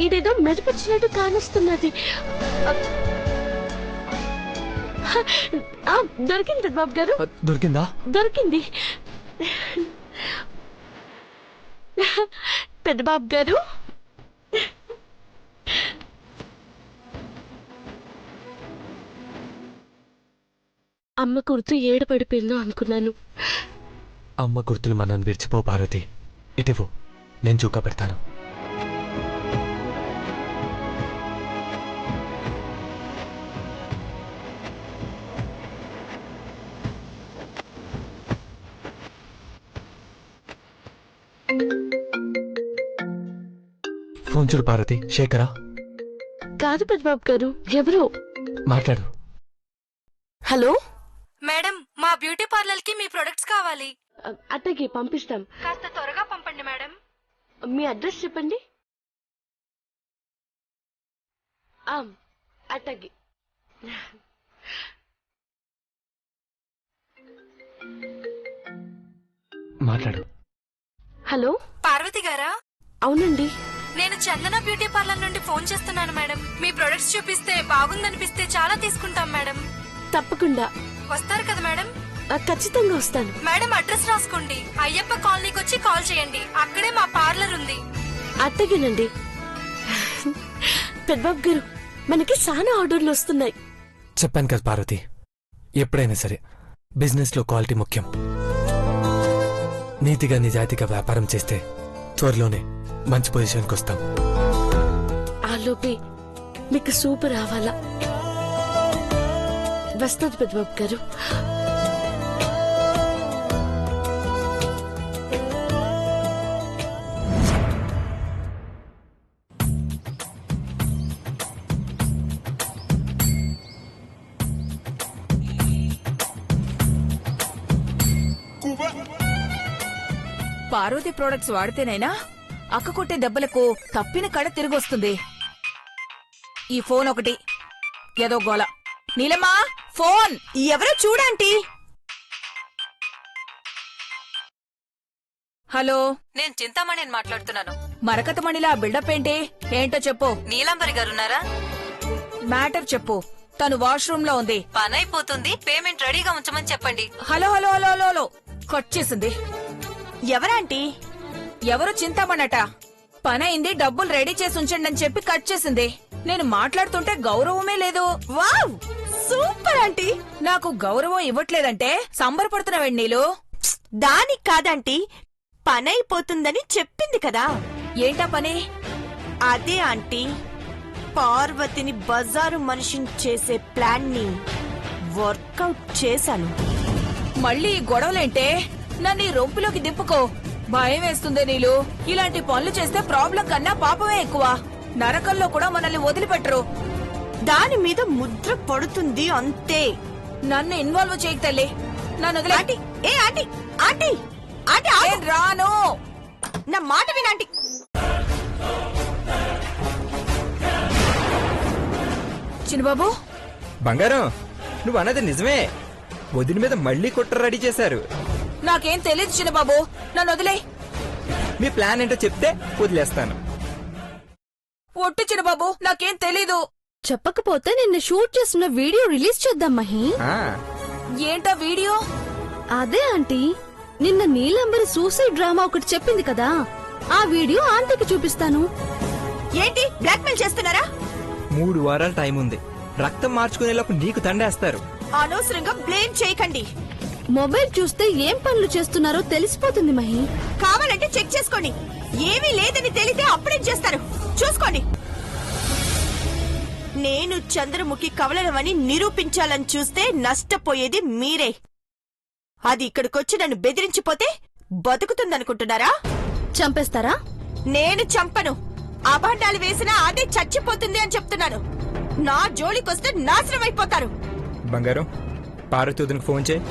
ఇదేదో మెరుపొచ్చినట్టు కానిస్తున్నది. దొరికింది బాబు గారు. దొరికిందా? దొరికింది పెద్ద బాబు గారు. అమ్మ గుర్తు ఏడు పడిపోయిందో అనుకున్నాను. అమ్మ గుర్తులు మనం విడిచిపో పార్వతి. ఇటివ్వు, నేను చూక పెడతాను. ఫోన్ చూడు పార్వతి. శేఖరా? కాదు పెద్దబాబు గారు, ఎవరు? మాట్లాడు. హలో మేడం, మా బ్యూటీ పార్లర్ కి మీ ప్రొడక్ట్స్ కావాలి. అట్టకి పంపిస్తాం. కాస్త త్వరగా పంపండి మేడం. మీ అడ్రస్ చెప్పండి. అట్టకి. మాట్లాడు. హలో పార్వతి గారా? అవునండి. నేను చందన బ్యూటీ పార్లర్ నుండి ఫోన్ చేస్తున్నాను మేడం. మీ ప్రొడక్ట్స్ చూపిస్తే బాగుందనిపిస్తే చాలా తీసుకుంటాం మేడం. తప్పకుండా. వస్తారు కదా మేడం? ఖచ్చితంగా వస్తాను మేడం. అడ్రస్ రాసుకోండి. అయ్యప్ప కాలనీకి వచ్చి కాల్ చేయండి. అక్కడే మా పార్లర్ ఉంది. అట్టగేనండి. పెద్దబాబు గారు, మనకి చాలా ఆర్డర్లు వస్తున్నాయి. చెప్పాను కదా పార్వతి, ఎప్పుడైనా సరే బిజినెస్ లో క్వాలిటీ ముఖ్యం. నీతిగా నిజాయితీగా వ్యాపారం చేస్తే త్వరలోనే మంచి పొజిషన్కి వస్తాం. ఆలోపే మీకు సూపర్ రావాలా. వస్తుంది పెద్దబాబు గారు. పార్వతి ప్రొడక్ట్స్ వాడితేనైనా అక్క కొట్టే దెబ్బలకు తప్పిన కడ తిరిగొస్తుంది. ఈ ఫోన్ ఒకటి ఏదో గోల. నీలమ్మా, ఫోన్ ఎవరో చూడండి. హలో, నేను చింతామణిని మాట్లాడుతున్నాను. మరకతమణిలా బిల్డప్ ఏంటి? ఏంటో చెప్పు. నీలంబరి గారున్నారా? మ్యాటర్ చెప్పు. తను వాష్రూమ్ లో ఉంది. పని అయిపోతుంది, పేమెంట్ రెడీగా ఉంచమని చెప్పండి. Hello hello hello hello hello. Cut చేసింది. ఎవరాంటీ? ఎవరు చింతామణట. పనైంది, డబ్బులు రెడీ చేసి ఉంచండి అని చెప్పి కట్ చేసింది. నేను మాట్లాడుతుంటే గౌరవమే లేదు. Wow, super aunty. నాకు గౌరవం ఇవ్వట్లేదంటే సంబరపడుతున్నావు నీళ్ళు. దానికి కాదంటీ, పని అయిపోతుందని చెప్పింది కదా. ఏంటా పని? అదే ఆంటీ, పార్వతిని బజారు మనిషిని చేసే ప్లాన్ ని వర్కౌట్ చేశాను. మళ్ళీ ఈ గొడవలేంటే? నన్ను ఈ రొంపులోకి దింపుకో. భయం వేస్తుందే నీళ్ళు. ఇలాంటి పనులు చేస్తే ప్రాబ్లం కన్నా పాపమే ఎక్కువ. నరకంలో కూడా మనల్ని వదిలిపెట్టరు. దాని మీద ముద్ర పడుతుంది అంతే. నన్ను ఇన్వాల్వ్ చేయకు తల్లి. నన్ను వదిలే. ఆంటీ, ఏ ఆంటీ, ఆంటీ, ఆంటీ, ఆగు. నేను రాను. నా మాట వినండి. చిన్నబాబు, బంగారం, నువ్వు అన్నది నిజమే. వదిన మీద మళ్ళీ కుట్ర రెడీ చేశారు. నాకేం తెలియదు చిన్నబాబు, నన్ను వదిలే. మీ ప్లాన్ ఏంటో చెప్తే వదిలేస్తాను. ఒట్టు చిన్నబాబు, నాకేం తెలీదు. చెప్పకపోతే నిన్న షూట్ చేస్తున్న వీడియో రిలీజ్ చేద్దాం మహి. ఆ, ఏంటా వీడియో? అదే ఆంటీ, నిన్న నీలంబరి సూసైడ్ డ్రామా ఒకటి చెప్పింది కదా, ఆ వీడియో ఆంటీకి చూపిస్తాను. ఏంటి బ్లాక్మెయిల్ చేస్తున్నారా? 3 వారాల టైం ఉంది. రక్తం మార్చుకునేలోపు నీకు తండేస్తారు. అనవసరంగా బ్లేమ్ చేయకండి. మొబైల్ చూస్తే ఏం పనులు చేస్తున్నారో తెలిసిపోతుంది మహి. కావాలంటే చెక్ చేసుకోండి. ఏమీ లేదని తెలితే అప్పుడేం చేస్తారు చూసుకోండి. నేను చంద్రముఖి కవలనమని నిరూపించాలని చూస్తే నష్టపోయేది మీరే. అది ఇక్కడికొచ్చి నన్ను బెదిరించిపోతే బతుకుతుందనుకుంటున్నారా? చంపేస్తారా? నేను చంపను. అభాండాలు వేసినా అదే చచ్చిపోతుంది అని చెప్తున్నాను. నా జోలికొస్తే నాశనం అయిపోతారు. బంగారం, పార్వతి వదినకు ఫోన్ చేయి.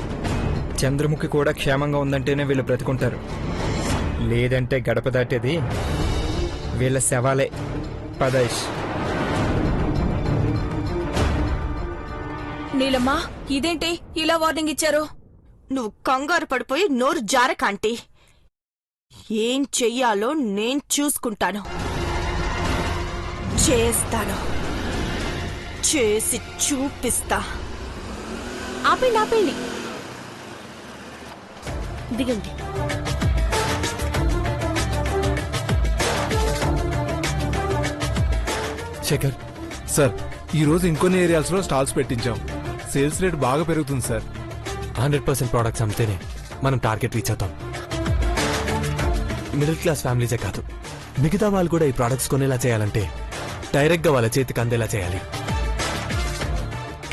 చంద్రముఖి కూడా క్షేమంగా ఉందంటేనే వీళ్ళు బ్రతుకుంటారు. లేదంటే గడప దాటేది వీళ్ళ శవాలే. పదైష్. నీలమ్మా ఇదేంటి ఇలా వార్నింగ్ ఇచ్చారు? నువ్వు కంగారు పడిపోయి నోరు జారకాంటీ. ఏం చెయ్యాలో నేను చూసుకుంటాను, చేస్తాను, చేసి చూపిస్తా. ఆపండి ఆపండి, దిగండి. శేఖర్, సార్ ఈ రోజు ఇంకొన్ని ఏరియాస్ లో స్టాల్స్ పెట్టించాం. సేల్స్ రేట్ బాగా పెరుగుతుంది సార్. 100% ప్రోడక్ట్స్ అమ్మితేనే మనం టార్గెట్ రీచ్ అవుతాం. మిడిల్ క్లాస్ ఫ్యామిలీసే కాదు, మిగతా వాళ్ళు కూడా ఈ ప్రోడక్ట్స్ కొనేలా చేయాలంటే డైరెక్ట్ గా వాళ్ళ చేతికి అందేలా చేయాలి.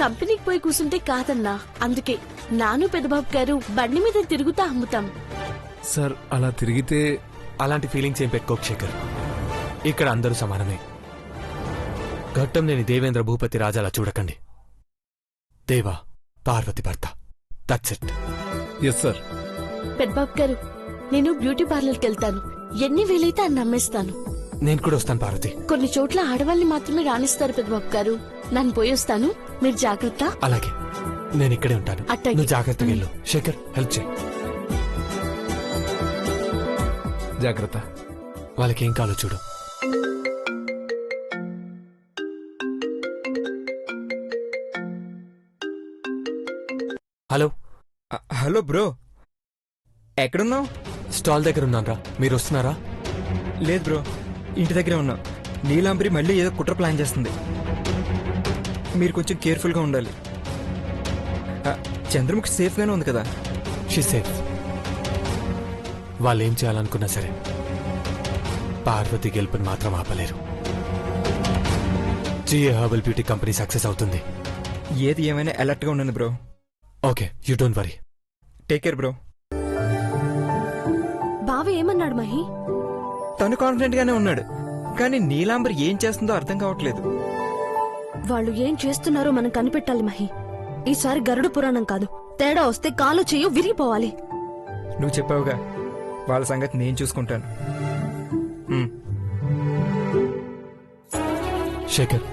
కంపెనీకి పోయి కూర్చుంటే కాదన్నా, అందుకే నాను పెద్దబాబు గారు బండి మీద తిరుగుతా అమ్ముతాం. సార్ అలా తిరిగితే అలాంటి ఫీలింగ్స్ ఏం పెట్టుకోకు శేఖర్. ఇక్కడ అందరూ సమానమే. ఘట్టం లేని దేవేంద్ర భూపతి రాజాలా చూడకండి. దేవా పార్వతి భర్త, దట్స్ ఇట్. Yes sir. పెద్దబాబు గారు, నేను బ్యూటీ పార్లర్కి వెళ్తాను. ఎన్ని వీలైతే అన్ని అమ్మేస్తాను. నేను కూడా వస్తాను పార్వతి. కొన్ని చోట్ల ఆడవాళ్ళని మాత్రమే రాణిస్తారు పెద్దబాబు గారు. నన్ను పోయొస్తాను, మీరు జాగ్రత్త. అలాగే, నేను ఇక్కడే ఉంటాను. అట్టాగే. నువ్వు జాగ్రత్తగా వెళ్ళు. శేఖర్, హెల్ప్ చేయి. జాగ్రత్త. వాళ్ళకేం కాలో చూడు. హలో. హలో బ్రో, ఎక్కడున్నావు? స్టాల్ దగ్గర ఉన్నానరా, మీరు వస్తున్నారా? లేదు బ్రో, ఇంటి దగ్గరే ఉన్నా. నీలాంబరి మళ్ళీ ఏదో కుట్ర ప్లాన్ చేస్తుంది. మీరు కొంచెం కేర్ఫుల్గా ఉండాలి. చంద్రముఖి సేఫ్గానే ఉంది కదా? She safe. వాళ్ళు ఏం చేయాలనుకున్నా సరే పార్వతి గెలుపుని మాత్రం ఆపలేరు. GA herbal beauty company success అవుతుంది. ఏది ఏమైనా అలర్ట్గా ఉండండి bro. Okay, you don't worry. Take care bro. బావ ఏమన్నాడు మహి? తను కాన్ఫిడెంట్ గానే ఉన్నాడు, కానీ నీలాంబరి ఏం చేస్తుందో అర్థం కావట్లేదు. వాళ్ళు ఏం చేస్తున్నారో మనం కనిపెట్టాలి మహి. ఈసారి గరుడ పురాణం కాదు, తేడా వస్తే కాలు చెయ్యో విరిగిపోవాలి. నువ్వు చెప్పావుగా, వాళ్ళ సంగతి నేను చూసుకుంటాను. శేఖర్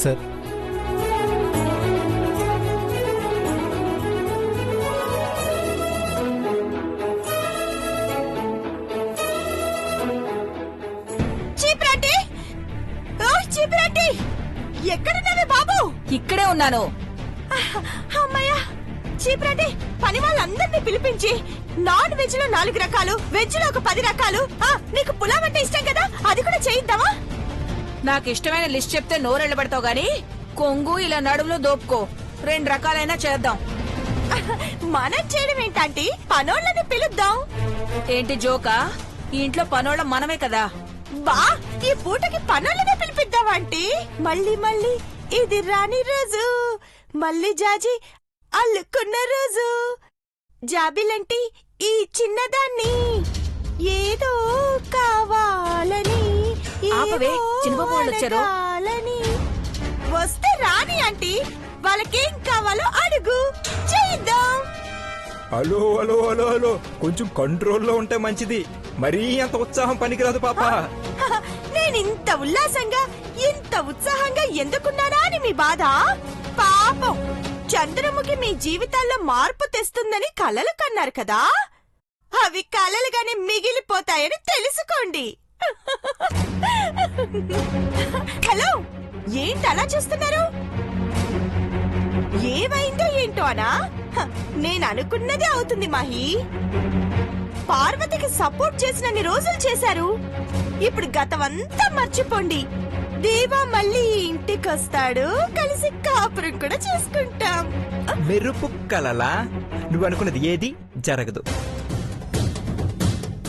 సార్. చీపురాంటీ, చీపురాంటీ, ఎక్కడున్నావే బాబు? ఇక్కడే ఉన్నాను. అమ్మయ్యా. చీపురాంటీ, పని వాళ్ళందరినీ పిలిపించి నాన్ వెజ్ లో 4 రకాలు, వెజ్ లో ఒక 10 రకాలు, నీకు పులావ్ అంటే ఇష్టం కదా, అది కూడా చేయిద్దామా? నాకు ఇష్టమైన లిస్ట్ చెప్తే నోరెళ్ళబెడతావు గాని కొంగు ఇలా నడుములో దోపుకో. 2 రకాలైనా చేద్దాం. మనం చేయడం ఏంటంటే పనోళ్ళని పిలుద్దాం. ఏంటి జోకా? ఈ ఇంట్లో పనోళ్ళం మనమే కదా. బా, ఈ పూటకి పనులనే పిలిపిద్దామంటే మళ్ళీ మళ్ళీ ఇది రాని రోజు, మళ్ళీ జాజి అల్లుకున్న రోజు, జాబిలంటి ఈ చిన్నదాన్ని ఏదో కావాలని, ఆపవే, చిన్నబాబు వాళ్ళు వచ్చారు. కావాలని. వస్తే రాని ఆంటీ, వాళ్ళకేం కావాలో అడుగు, చేద్దాం. హలో హలో హలో హలో, కొంచెం కంట్రోల్లో ఉంటే మంచిది. మరీ అంత ఉత్సాహం పనికిరాదు పాప. నేను ఇంత ఉల్లాసంగా, ఇంత ఉత్సాహంగా ఎందుకున్నానా అని మీ బాధ. పాపం, చంద్రముఖి మీ జీవితాల్లో మార్పు తెస్తుందని కలలు కన్నారు కదా, అవి కలలుగానే మిగిలిపోతాయని తెలుసుకోండి. హలో, ఏంటి అలా చూస్తున్నారు? ఏమైందో ఏంటో అనా? నేను అనుకున్నదే అవుతుంది మహి. పార్వతికి సపోర్ట్ చేసినన్ని రోజులు చేశారు, ఇప్పుడు గతమంతా మర్చిపోండి. దేవా మళ్ళీ ఇంటికొస్తాడు, కలిసి కాపురం కూడా చేసుకుంటాం. మెరుపు కలలా? నువ్వు అనుకున్నది ఏది జరగదు.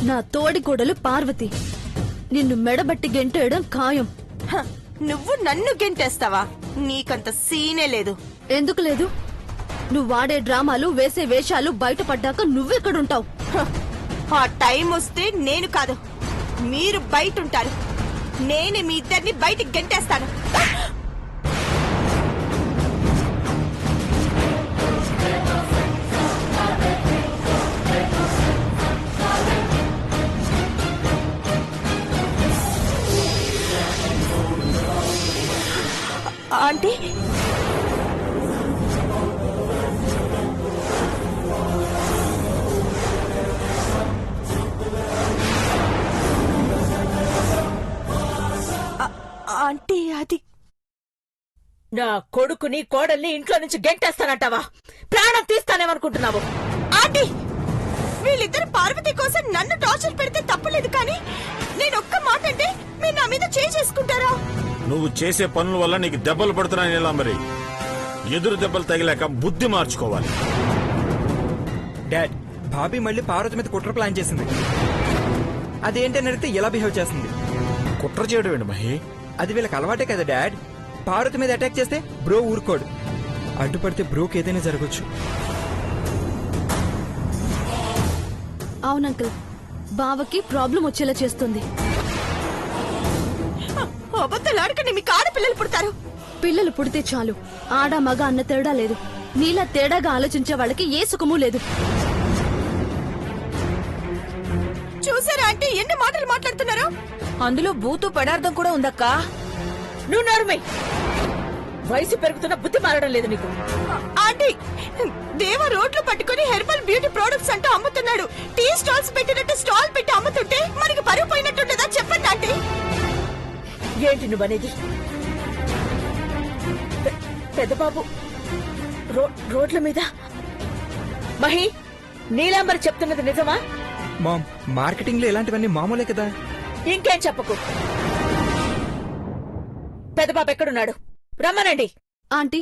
నా తోడి కోడలు పార్వతి నిన్ను మెడబట్టి గెంటేయడం ఖాయం. నువ్వు నన్ను గెంటేస్తావా? నీకంత సీనే లేదు. ఎందుకు లేదు? నువ్వు వాడే డ్రామాలు, వేసే వేషాలు బయటపడ్డాక నువ్వెక్కడుంటావు? ఆ టైం వస్తే నేను కాదు, మీరు బయట ఉంటారు. నేనే మీ ఇద్దరిని బయటికి గెంటేస్తాను. ఆంటీ ఆంటీ అది నా కొడుకుని కోడల్ని ఇంట్లో నుంచి గెంటేస్తానంటావా? ప్రాణం తీస్తానేమనుకుంటున్నావు? ఆంటీ వీళ్ళిద్దరు పార్వతి కోసం నన్ను టార్చర్ పెడితే తప్పులేదు కానీ నేను ఒక్క మాట అంటే మీరు నా మీద చేసుకుంటారా? నువ్వు చేసే పనుల వల్ల నీకు దెబ్బలు పడుతున్నాయి నీలాంబరి. ఎదురు దెబ్బలు తగిలాక బుద్ధి మార్చుకోవాలి. డాడ్, భాబీ మళ్ళీ పార్వతి మీద కుట్ర ప్లాన్ చేసింది. అదేంటని అడిగితే ఇలా బిహేవ్ చేస్తుంది. కుట్ర చేయడం ఏంటి మహి? అది వీళ్ళకి అలవాటే కదా డాడ్. పార్వతి మీద అటాక్ చేస్తే బ్రో ఊరుకోడు. అడ్డుపడితే బ్రోకి ఏదైనా జరగచ్చు. అవునంకుల్, బావకి ప్రాబ్లం వచ్చేలా చేస్తుంది. అబద్ధాలాడకండి, మీకు ఆడపిల్లలు పుడతారు. పిల్లలు పుడితే చాలు, ఆడ మగ అన్న తేడా లేదు. నీలా తేడాగా ఆలోచించే వాళ్ళకి ఏ సుఖమూ లేదు. చూసారా అంటే ఎన్ని మాటలు మాట్లాడుతున్నారు? అందులో బూతు పదార్థం కూడా ఉందక్కా. నువ్వు నోర్మై. వయసు పెరుగుతున్న బుద్ధి మారడం లేదు నీకు. ఆంటీ దేవ రోడ్లు పట్టుకుని హెర్బల్ బ్యూటీ ప్రొడక్ట్స్ అంటూ అమ్ముతున్నాడు. టీ స్టాల్స్ పెట్టినట్టు స్టాల్ పెట్టి అమ్ముతుంటే మనకి పరువు పోయినట్టుండదా? చెప్పండి ఆంటీ. ఏంటి నువ్వనేది? పెద్దబాబు రోడ్ల మీద మహి, నీలాంబరి చెప్తున్నది నిజమా? మామ్, మార్కెటింగ్ లో ఇలాంటివన్నీ మామూలే కదా. ఇంకేం చెప్పకు. పెద్దబాబు ఎక్కడున్నాడు? రమ్మనండి. ఆంటీ,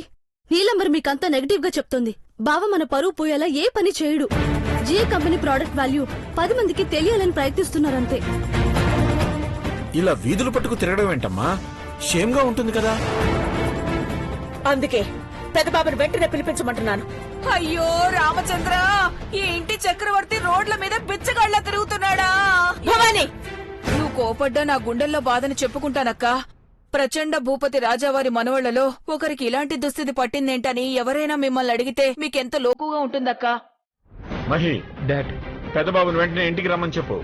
నీలంబర్ మీకంతా నెగటివ్ గా చెప్తుంది. బావ మన పరువు పోయేలా ఏ పని చేయడు. జిఏ కంపెనీ ప్రోడక్ట్ వాల్యూ 10 మందికి తెలియాలని ప్రయత్నిస్తున్నారంతే. ఇలా వీధులు పట్టుకు తిరగడం ఏంటమ్మా? షేమ్గా ఉంటుంది కదా. అందుకే పెద్దబాబుని వెంటనే పిలిపించమంటున్నాను. అయ్యో రామచంద్ర, ఈ ఇంటి చక్రవర్తి రోడ్ల మీద బిచ్చగాళ్ళ తిరుగుతున్నాడా? భవాని, నువ్వు కోపడ్డా నా గుండెల్లో బాధని చెప్పుకుంటానక్క. ప్రచండ భూపతి రాజావారి మనవళ్లలో ఒకరికి ఇలాంటి దుస్థితి పట్టిందేంటని ఎవరైనా మిమ్మల్ని అడిగితే మీకెంత లోకుగా ఉంటుందక్కా. మహి, డాడ్, పెద్దబాబుని వెంటనే ఇంటికి రమ్మని చెప్పు.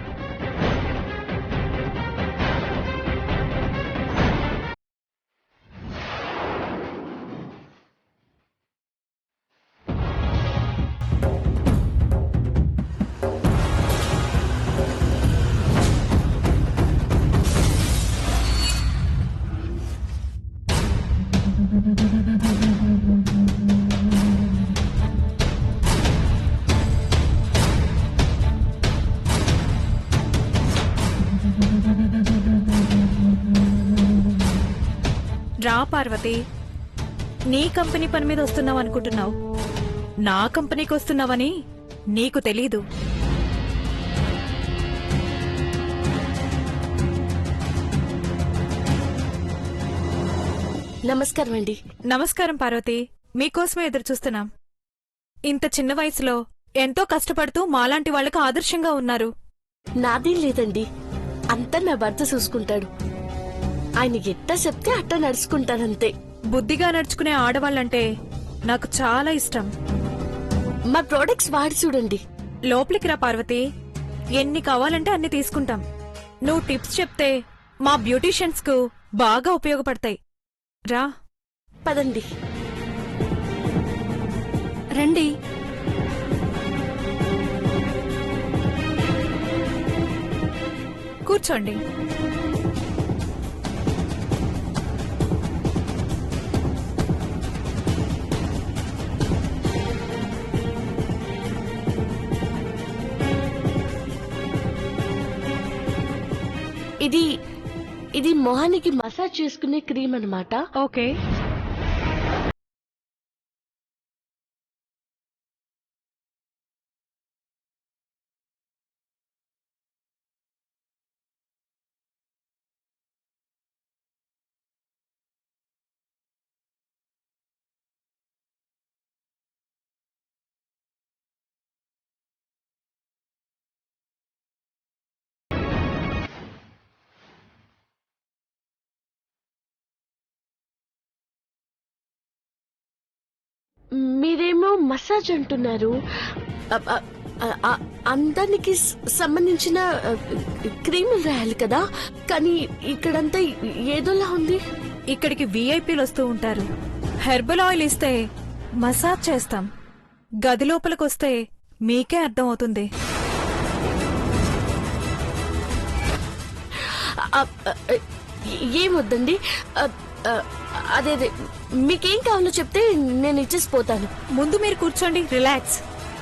రా పార్వతి, నీ కంపెనీ పని మీద వస్తున్నావు అనుకుంటున్నావు. నా కంపెనీకి వస్తున్నావని నీకు తెలీదు. నమస్కారం అండి. నమస్కారం పార్వతి, మీకోసమే ఎదురు చూస్తున్నాం. ఇంత చిన్న వయసులో ఎంతో కష్టపడుతూ మాలాంటి వాళ్లకు ఆదర్శంగా ఉన్నారు. నాదేం లేదండి, అంతా నా భర్త చూసుకుంటాడు. ఆయన ఎట్టా చెప్తే అట్టా నడుచుకుంటానంతే. బుద్ధిగా నడుచుకునే ఆడవాళ్ళంటే నాకు చాలా ఇష్టం. మా ప్రొడక్ట్స్ వాడి చూడండి. లోపలికి రా పార్వతి, ఎన్ని కావాలంటే అన్ని తీసుకుంటాం. నువ్వు టిప్స్ చెప్తే మా బ్యూటీషియన్స్ కు బాగా ఉపయోగపడతాయి. రా. పదండి. రండి. కూర్చోండి. ఇది మొహానికి మసాజ్ చేసుకునే క్రీమ్ అన్నమాట. ఓకే. మీరేమో మసాజ్ అంటున్నారు. అందానికి సంబంధించిన క్రీములు రాయాలి కదా, కానీ ఇక్కడంతా ఏదోలా ఉంది. ఇక్కడికి వీఐపీలు వస్తూ ఉంటారు. హెర్బల్ ఆయిల్ ఇస్తే మసాజ్ చేస్తాం. గది లోపలికొస్తే మీకే అర్థం అవుతుంది. ఏమొద్దండి. అదే మీకేం కావాలో చెప్తే నేను ఇచ్చేసి పోతాను. ముందు మీరు కూర్చోండి, రిలాక్స్.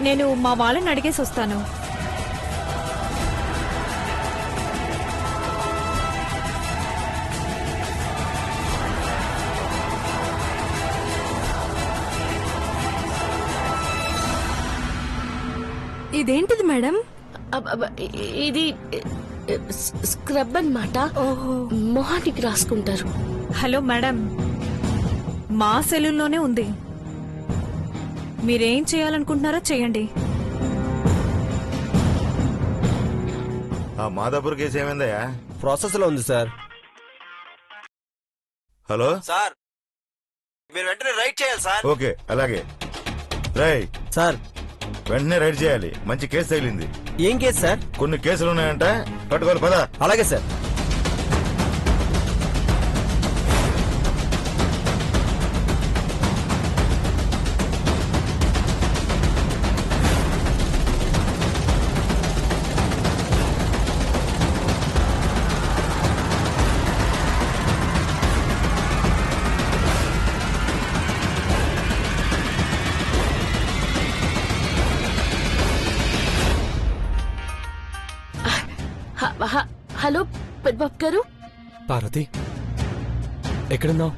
నేను మా వాళ్ళని అడిగేసి వస్తాను. ఇదేంటిది మేడం? ఇది స్క్రబ్ అన్నమాట. ఓహో, మొహానికి రాసుకుంటారు. హలో మేడం, మా సెలూన్లోనే ఉంది. మీరేం చేయాలనుకుంటున్నారో చేయండి. ఆ మాదాపూర్ కేసు ఏమైందయ్యా? ప్రాసెస్ లో ఉంది సార్. హలో సార్, మీరు వెంటనే రైట్ చేయాలి సార్. ఓకే, అలాగే. రై సార్, వెంటనే రైడ్ చేయాలి. మంచి కేసు తగిలింది. ఏం కేసు సార్? కొన్ని కేసులు ఉన్నాయంట, పట్టుకోవాలి. పదా. అలాగే సార్. హలో పెద్దబాబు గారు. పార్వతి, ఎక్కడున్నావు?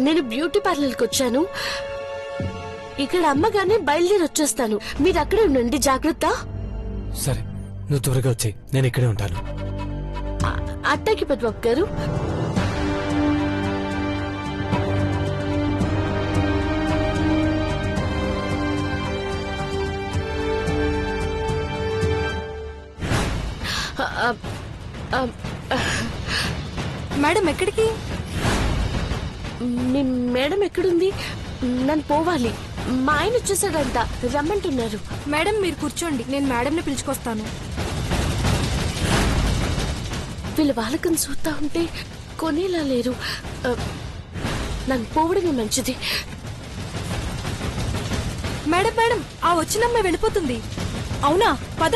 నేను బ్యూటీ పార్లర్కి వచ్చాను. ఇక్కడ అమ్మగానే బయలుదేరి వచ్చేస్తాను. మీరు అక్కడే ఉండండి, జాగ్రత్త. సరే, నువ్వు త్వరగా వచ్చేయ్, నేను ఇక్కడే ఉంటాను. అట్టాకి పెద్దబాబు గారు. మేడం ఎక్కడికి? మీ మేడం ఎక్కడుంది? నన్ను పోవాలి. మా ఆయన వచ్చేసాడంట, రమ్మంటున్నారు. మేడం మీరు కూర్చోండి, నేను మేడంని పిలుచుకొస్తాను. వీళ్ళ వాళ్ళకని చూస్తా ఉంటే కొనేలా లేరు. నన్ను పోవడమే మంచిది. మేడం మేడం, ఆ వచ్చినమ్మ వెళ్ళిపోతుంది. అవునా? పద.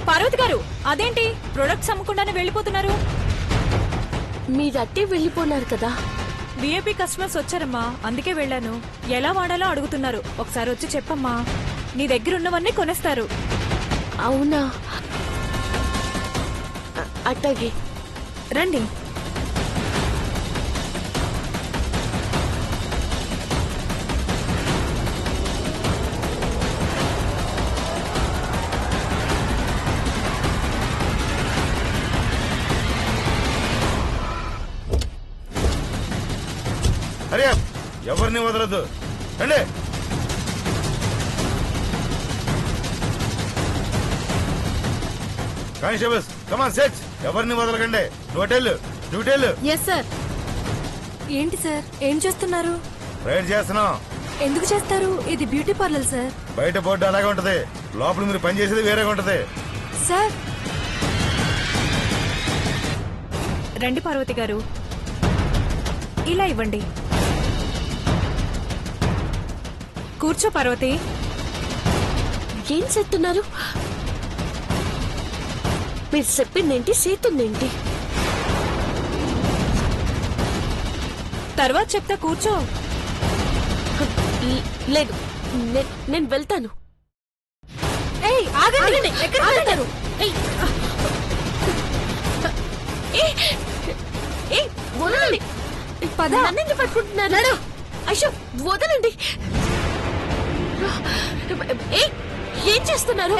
పార్వతి గారు, అదేంటి ప్రొడక్ట్స్ అమ్మకుండానే వెళ్ళిపోతున్నారు? మీరు అట్టే వెళ్ళిపోన్నారు కదా. విఐపీ కస్టమర్స్ వచ్చారమ్మా, అందుకే వెళ్ళాను. ఎలా వాడాలో అడుగుతున్నారు. ఒకసారి వచ్చి చెప్పమ్మా, నీ దగ్గర ఉన్నవన్నీ కొనేస్తారు. అవునా? అట్టాగే రండి. అరే, ఎవరిని వదలదు. రండి. కానిస్టేబుల్స్, కమాన్ సెట్. ఎవరిని వదలకండి. డ్యూటీలు. Yes sir. ఏంటి సార్, ఏం చేస్తున్నారు? రైడ్ చేస్తున్నాం. ఎందుకు చేస్తారు? ఇది బ్యూటీ పార్లర్ సార్. బయట బోర్డు అలాగే ఉంటది, లోపల మీరు పని చేసేది వేరేగా ఉంటది. సార్ రండి పార్వతి గారు, ఇలా ఇవ్వండి. కూర్చో పార్వతి. ఏం చేస్తున్నారు? మీరు చెప్పిందేంటి, చేతుందేంటి? తర్వాత చెప్తా, కూర్చో. లేదు, నేను వెళ్తాను. ఆగండి. ఎక్కడ వెళ్తారు? వదలండి. నన్ను పట్టుకుంటున్నారు. అయ్యో వదలండి. ఏం చేస్తున్నారు?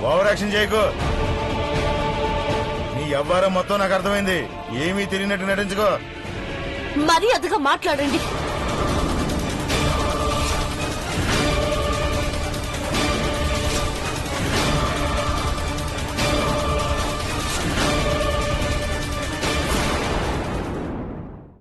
ఓవర్ యాక్షన్ చేయకు. నీ వ్యవహారం మొత్తం నాకు అర్థమైంది. ఏమీ తిరిగినట్టు నటించుకో. మరీ అదిగా మాట్లాడండి.